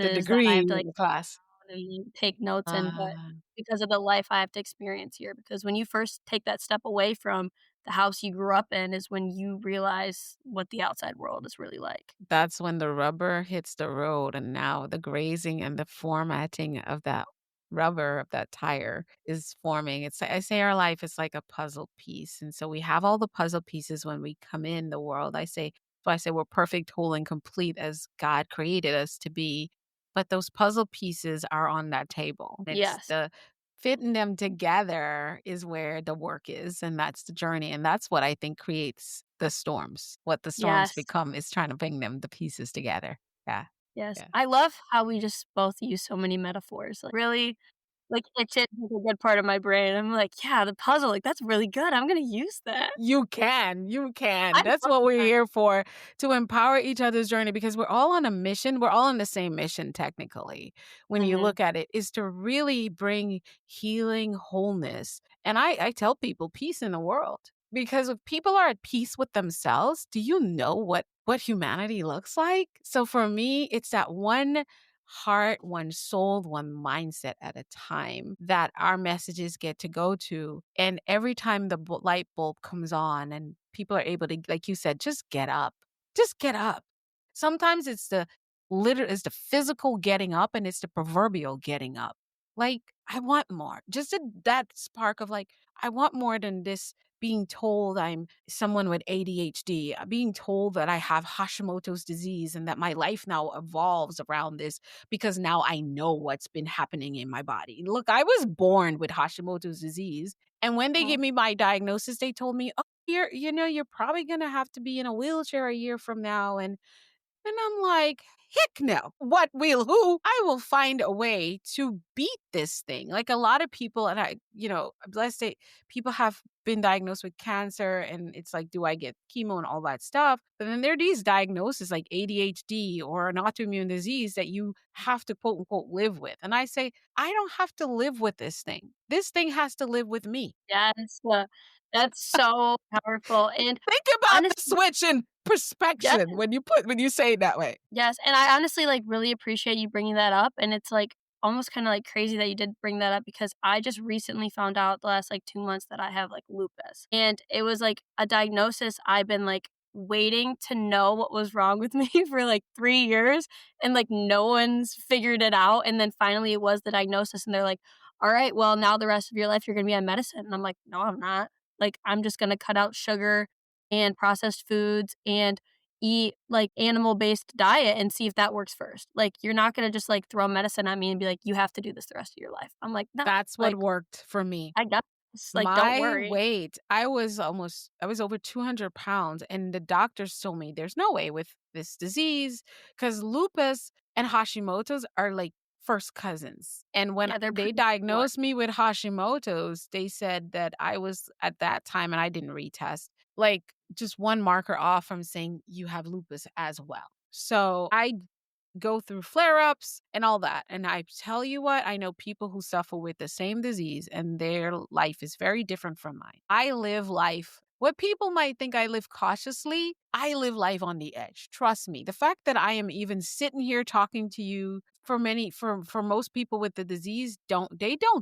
The classes that I degree have to, in like, the class. and take notes in, but Ah. because of the life I have to experience here, because when you first take that step away from the house you grew up in is when you realize what the outside world is really like. That's when the rubber hits the road, and now the grazing and the formatting of that rubber, of that tire is forming. It's I say our life is like a puzzle piece, and so we have all the puzzle pieces when we come in the world. I say we're perfect, whole, and complete as God created us to be, but those puzzle pieces are on that table. It's Yes. the fitting them together is where the work is, and that's the journey, and that's what I think creates the storms. What the storms Yes. become is trying to bring them the pieces together. Yeah, Yes. yeah. I love how we just both use so many metaphors, like, really, like, itch it like a good part of my brain. I'm like, "Yeah, the puzzle, like, that's really good. I'm gonna use that." You can, you I can. That's love what we're that. here for, to empower each other's journey because we're all on a mission. We're all on the same mission, technically, when you Mhm. look at it, is to really bring healing, wholeness. And I tell people peace in the world because if people are at peace with themselves, do you know what humanity looks like? So for me, it's that one heart, one soul, one mindset at a time that our messages get to go to. And every time the light bulb comes on and people are able to, like you said, just get up, just get up. Sometimes it's the physical getting up and it's the proverbial getting up. Like, I want more. That spark of like, I want more than this being told I'm someone with ADHD, being told that I have Hashimoto's disease and that my life now evolves around this because now I know what's been happening in my body. Look, I was born with Hashimoto's disease. And when they Oh, gave me my diagnosis, they told me, oh, you're probably going to have to be in a wheelchair a year from now. And I'm like, heck no. What will who? I will find a way to beat this thing. Like a lot of people, and let's say people have been diagnosed with cancer, and it's like, do I get chemo and all that stuff? But then there are these diagnoses like ADHD or an autoimmune disease that you have to quote unquote live with. And I say, I don't have to live with this thing. This thing has to live with me. yes, that's so powerful, and Think about the honestly, switch in yes. perspection when you say it that way. Yes, and I honestly, like, really appreciate you bringing that up, and it's, like, almost kinda, like, crazy that you did bring that up because I just recently found out the last, like, 2 months that I have, like, lupus, and it was, like, a diagnosis I've been, like, waiting to know what was wrong with me for, like, 3 years, and, like, no one's figured it out, and then finally it was the diagnosis, and they're like, "Alright, well, now the rest of your life you're gonna be on medicine," and I'm like, "No, I'm not." Like, I'm just gonna cut out sugar and processed foods and eat, like, animal-based diet and see if that works first. Like, you're not gonna just, like, throw medicine at me and be like, "You have to do this the rest of your life." I'm like, "No." That's what Like, worked for me. "I got this." Like, "Don't My worry." weight, I was over 200 pounds, and the doctors told me there's no way with this disease because lupus and Hashimoto's are like first cousins. And when Yeah, they're they pretty similar. diagnosed me with Hashimoto's, they said that I was at that time, and I didn't retest, like just one marker off from saying you have lupus as well. So I go through flare ups and all that. And I tell you what, I know people who suffer with the same disease and their life is very different from mine. I live life. What people might think I live cautiously, I live life on the edge. Trust me. The fact that I am even sitting here talking to you for most people with the disease don't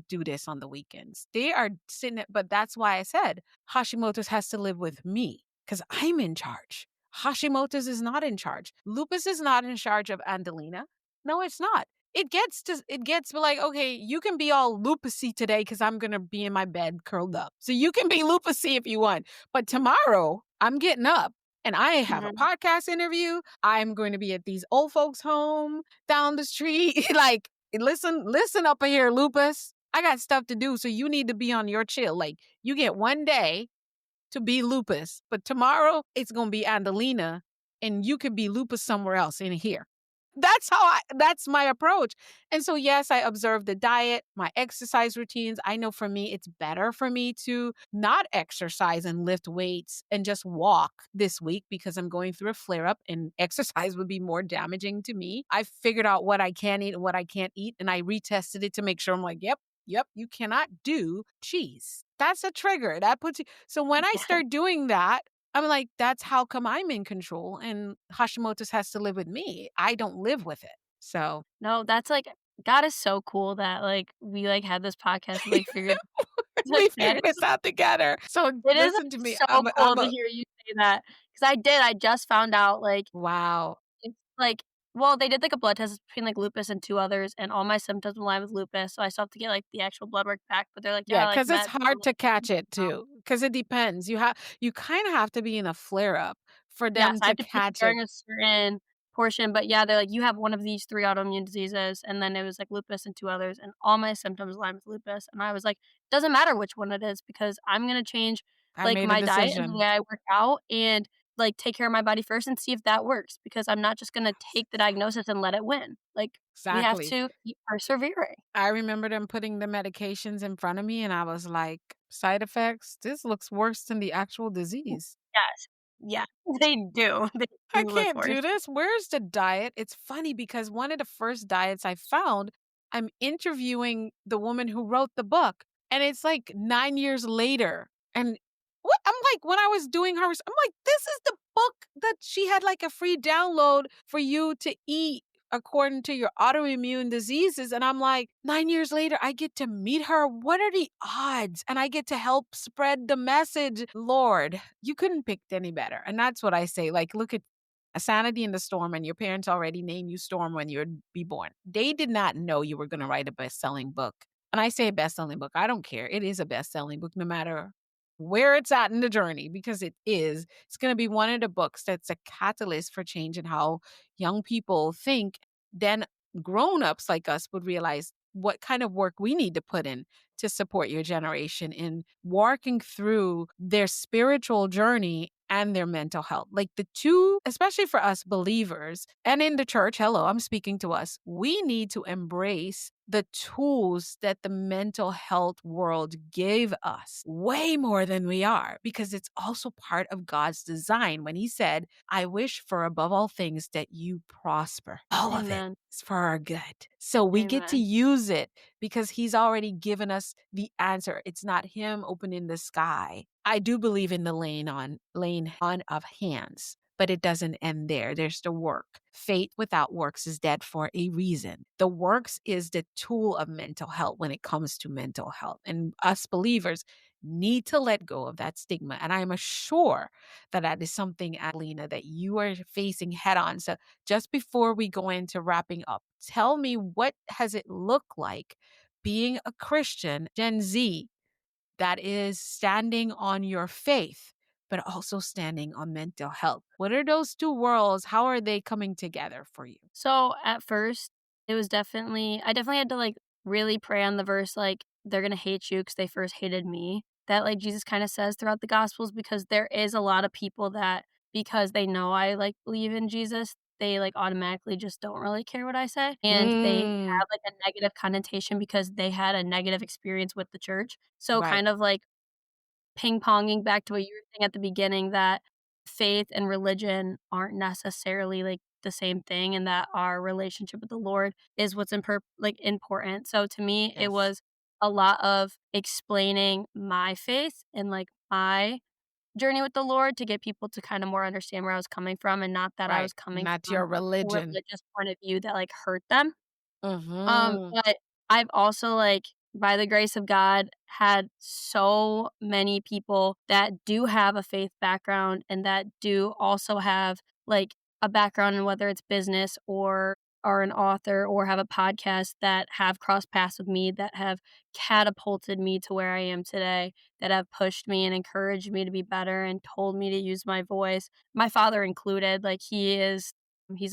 do this on the weekends. They are sitting but that's why I said Hashimoto's has to live with me because I'm in charge. Hashimoto's is not in charge. Lupus is not in charge of Andelina. No, it's not. it gets like, okay, you can be all lupusy today because I'm gonna be in my bed curled up. So you can be lupusy if you want. But tomorrow I'm getting up and I have a Mhm. podcast interview. I'm going to be at these old folks' home down the street. Like, listen up here, lupus. I got stuff to do. So you need to be on your chill. Like, you get one day to be lupus, but tomorrow it's gonna be Andelina, and you could be lupus somewhere else in here. That's my approach. And so, yes, I observe the diet, my exercise routines. I know for me, it's better for me to not exercise and lift weights and just walk this week because I'm going through a flare up and exercise would be more damaging to me. I figured out what I can eat and what I can't eat, and I retested it to make sure I'm like, yep, you cannot do cheese. That's a trigger. That puts you. So when I Yeah. start doing that, I'm like, that's how come I'm in control and Hashimoto's has to live with me. I don't live with it. So No, that's, like God is so cool that, like, we, like, had this podcast and, like, figured we that figured this out together. So it is listen to me. so cool to hear you say that because I just found out, like, Wow. it's, like well, they did, like, a blood test between, like, lupus and 2 others, and all my symptoms align with lupus, so I still have to get, like, the actual blood work back, but they're like, Yeah, "Yeah, like, because it's met hard to catch it now." too. Because it depends. You kind of have to be in a flare up for Yes, them I to have to peak catch it. during a certain portion, but yeah, they're like, "You have one of these 3 autoimmune diseases," and then it was, like, lupus and 2 others, and all my symptoms align with lupus, and I was like, "Doesn't matter which one it is because I'm gonna change, I like, made a my diet and the decision. way I work out and, like, take care of my body first and see if that works because I'm not just gonna take the diagnosis and let it win." Like, we have Exactly. to keep persevering. I remember them putting the medications in front of me, and I was like, side effects? This looks worse than the actual disease. Yes. Yeah, they do. They I do look can't worse. do this. Where's the diet? It's funny because one of the first diets I found, I'm interviewing the woman who wrote the book, and it's like 9 years later. And what I'm like, when I was doing her, I'm like, this is the book that she had like a free download for you to eat according to your autoimmune diseases. And I'm like, 9 years later, I get to meet her. What are the odds? And I get to help spread the message. Lord, you couldn't pick any better. And that's what I say. Like, look at a Sanity in the Storm, and your parents already named you Storm when you would be born. They did not know you were going to write a best-selling book. And I say a best-selling book. I don't care. It is a best-selling book no matter where it's at in the journey because it is. It's going to be one of the books that's a catalyst for change in how young people think. Then grown-ups like us would realize what kind of work we need to put in to support your generation in walking through their spiritual journey and their mental health. Like the two, especially for us believers and in the church, hello, I'm speaking to us. We need to embrace the tools that the mental health world gave us way more than we are because it's also part of God's design when he said, I wish for above all things that you prosper. All of it Amen. is for our good. So we get to Amen. use it because he's already given us the answer. It's not him opening the sky. I do believe in the laying on of hands, but it doesn't end there. There's the work. Faith without works is dead for a reason. The works is the tool of mental health when it comes to mental health. And us believers need to let go of that stigma. And I am sure that that is something, Adelina, that you are facing head on. So just before we go into wrapping up, tell me, what has it looked like being a Christian, Gen Z, that is standing on your faith, but also standing on mental health? What are those two worlds? How are they coming together for you? So at first, it was I definitely had to like really pray on the verse, like, they're going to hate you because they first hated me. That like Jesus kind of says throughout the Gospels, because there is a lot of people that because they know I like believe in Jesus, they like automatically just don't really care what I say. And they Mm, have like a negative connotation because they had a negative experience with the church. So right. kind of like ping ponging back to what you were saying at the beginning, that faith and religion aren't necessarily like the same thing, and that our relationship with the Lord is what's like important. So to me, it Yes. was a lot of explaining my faith and like my journey with the Lord to get people to kind of more understand where I was coming from, and not that I Right. was coming Not from your a religion. religious point of view that like hurt them. Mm-hmm. But I've also, like, by the grace of God, had so many people that do have a faith background and that do also have, like, a background in whether it's business or are an author or have a podcast that have crossed paths with me, that have catapulted me to where I am today, that have pushed me and encouraged me to be better and told me to use my voice. My father included, like he's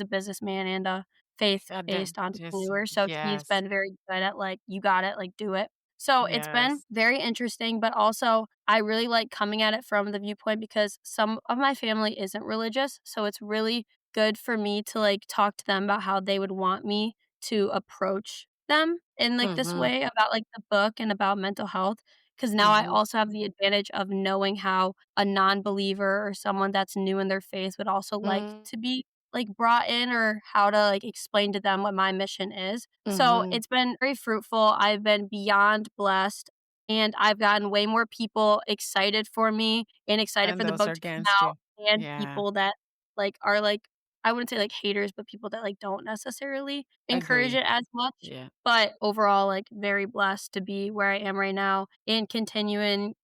a businessman and a faith-based Just entrepreneur, so he's yes, been very good at like, "You got it, like, do it." So it's been yes. very interesting, but also I really like coming at it from the viewpoint because some of my family isn't religious, so it's really good for me to, like, talk to them about how they would want me to approach them in, like, this Mhm, way about, like, the book and about mental health. Because now I mhm, also have the advantage of knowing how a non-believer or someone that's new in their faith would also like mm, to be, like, brought in or how to, like, explain to them what my mission is. So, mhm. it's been very fruitful, I've been beyond blessed, and I've gotten way more people excited for me and excited And for the those book are to come against out, you. and Yeah, people that, like, are, like I wouldn't say, like, haters, but people that, like, don't necessarily encourage agree. it as much. Yeah. But overall, like, very blessed to be where I am right now and continuing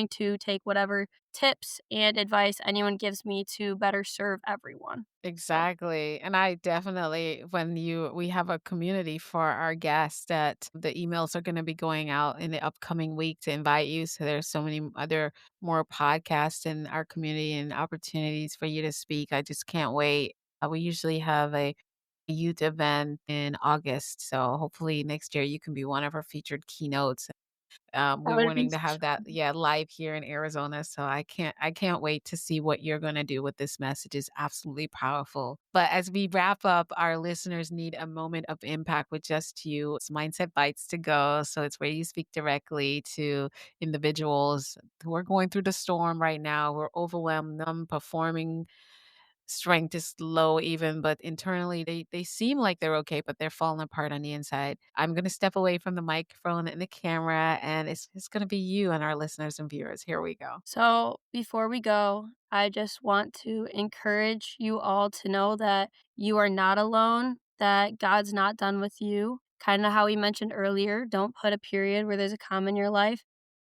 to take whatever tips and advice anyone gives me to better serve everyone. So Exactly. And I definitely, we have a community for our guests that the emails are going to be going out in the upcoming week to invite you. So there's so many other more podcasts in our community and opportunities for you to speak. I just can't wait. We usually have a youth event in August. So hopefully next year you can be one of our featured keynotes. that We're would be wanting to have that, yeah, live here in Arizona. So I can't wait to see what you're gonna do with this message. Is absolutely powerful. But as we wrap up, our listeners need a moment of impact with just you. It's Mindset Bites to go. So it's where you speak directly to individuals who are going through the storm right now. We're overwhelmed, numb, performing strength is low even, but internally they seem like they're okay, but they're falling apart on the inside. I'm going to step away from the microphone and the camera, and it's going to be you and our listeners and viewers. Here we go. So, before we go, I just want to encourage you all to know that you are not alone, that God's not done with you. Kind of how we mentioned earlier, don't put a period where there's a comma in your life.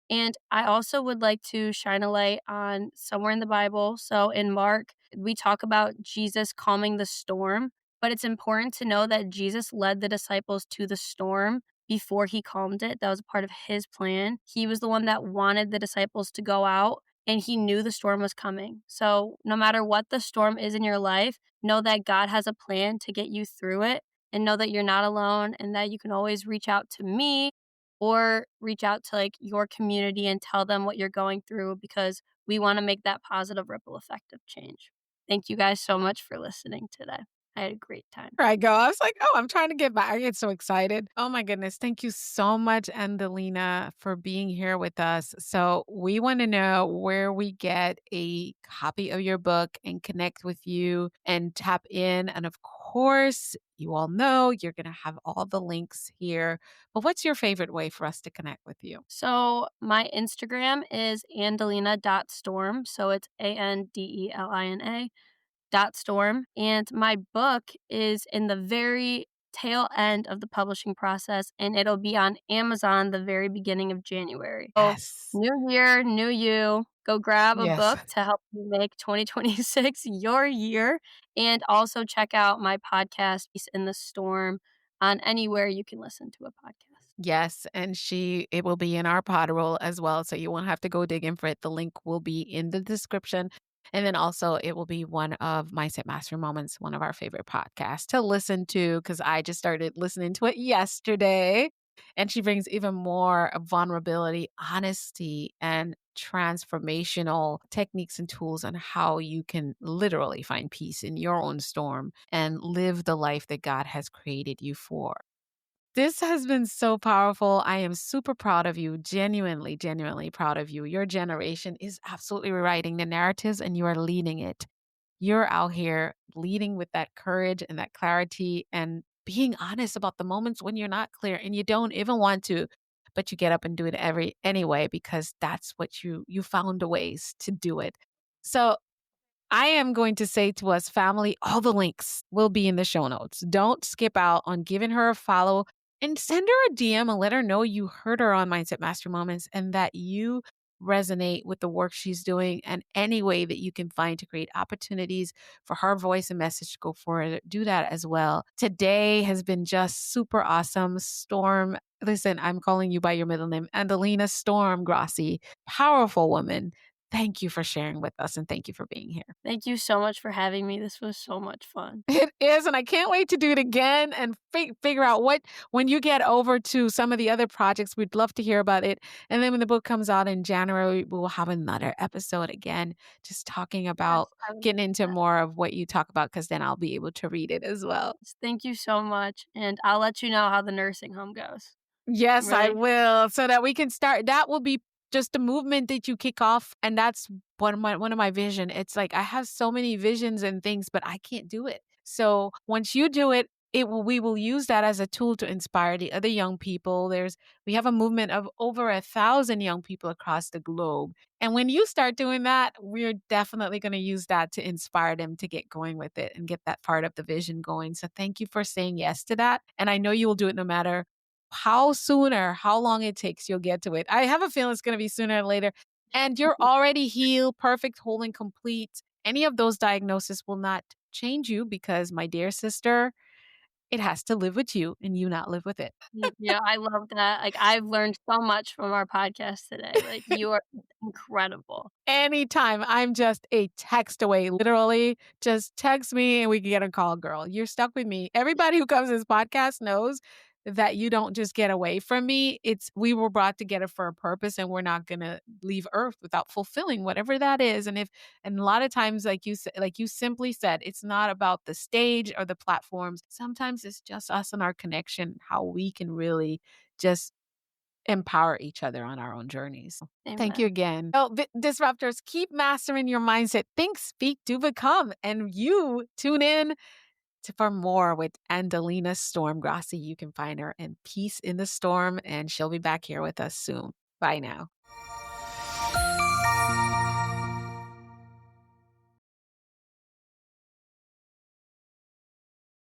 And I also would like to shine a light on somewhere in the Bible. So, in Mark, we talk about Jesus calming the storm, but it's important to know that Jesus led the disciples to the storm before he calmed it. That was a part of his plan. He was the one that wanted the disciples to go out and he knew the storm was coming. So, no matter what the storm is in your life, know that God has a plan to get you through it and know that you're not alone and that you can always reach out to me or reach out to like your community and tell them what you're going through because we want to make that positive ripple effect of change. Thank you guys so much for listening today. I had a great time. There I go. I was like, oh, I'm trying to get back. I get so excited. Oh my goodness. Thank you so much, Andelina, for being here with us. So we want to know where we get a copy of your book and connect with you and tap in. And of course, you all know you're going to have all the links here. But what's your favorite way for us to connect with you? So my Instagram is andelina.storm. So it's ANDELINA storm. And my book is in the very tail end of the publishing process and it'll be on Amazon the very beginning of January. So Yes. new year, new you. Go grab a Yes. book to help you make 2026 your year. And also check out my podcast, Peace in the Storm, on anywhere you can listen to a podcast. Yes, and it will be in our pod roll as well, so you won't have to go digging for it. The link will be in the description. And then also it will be one of Mindset Master Moments, one of our favorite podcasts to listen to because I just started listening to it yesterday. And she brings even more vulnerability, honesty, and transformational techniques and tools on how you can literally find peace in your own storm and live the life that God has created you for. This has been so powerful. I am super proud of you, genuinely, genuinely proud of you. Your generation is absolutely rewriting the narratives and you are leading it. You're out here leading with that courage and that clarity and being honest about the moments when you're not clear and you don't even want to, but you get up and do it anyway because that's what you found ways to do it. So I am going to say to us, family, all the links will be in the show notes. Don't skip out on giving her a follow and send her a DM and let her know you heard her on Mindset Master Moments and that you resonate with the work she's doing, and any way that you can find to create opportunities for her voice and message to go forward, do that as well. Today has been just super awesome. Storm, listen, I'm calling you by your middle name, Andelina Storm Grossi, powerful woman. Thank you for sharing with us and thank you for being here. Thank you so much for having me. This was so much fun. It is, and I can't wait to do it again and figure out what when you get over to some of the other projects, we'd love to hear about it. And then when the book comes out in January, we will have another episode again, just talking Yes, about I would getting love into that. more of what you talk about, because then I'll be able to read it as well. Thank you so much, and I'll let you know how the nursing home goes. I'm Yes, I really will, so that we can start. That will be just a movement that you kick off, and that's one of my vision. It's like I have so many visions and things, but I can't do it. So once you do it, we will use that as a tool to inspire the other young people. We have a movement of over 1,000 young people across the globe. And when you start doing that, we're definitely going to use that to inspire them to get going with it and get that part of the vision going. So thank you for saying yes to that. And I know you will do it no matter how soon or how long it takes, you'll get to it. I have a feeling it's going to be sooner or later. And you're already healed, perfect, whole, and complete. Any of those diagnoses will not change you because, my dear sister, it has to live with you and you not live with it. Yeah, I love that. Like, I've learned so much from our podcast today. Like, you are incredible. Anytime. I'm just a text away, literally. Just text me and we can get a call, girl. You're stuck with me. Everybody who comes to this podcast knows that you don't just get away from me. It's we were brought together for a purpose and we're not going to leave earth without fulfilling whatever that is. And a lot of times like you simply said, it's not about the stage or the platforms. Sometimes it's just us and our connection, how we can really just empower each other on our own journeys. Thank you Amen. again. Oh, disruptors, keep mastering your mindset. Think, speak, do become. And you tune in for more with Andelina Storm Grossi. You can find her in Peace in the Storm, and she'll be back here with us soon. Bye now.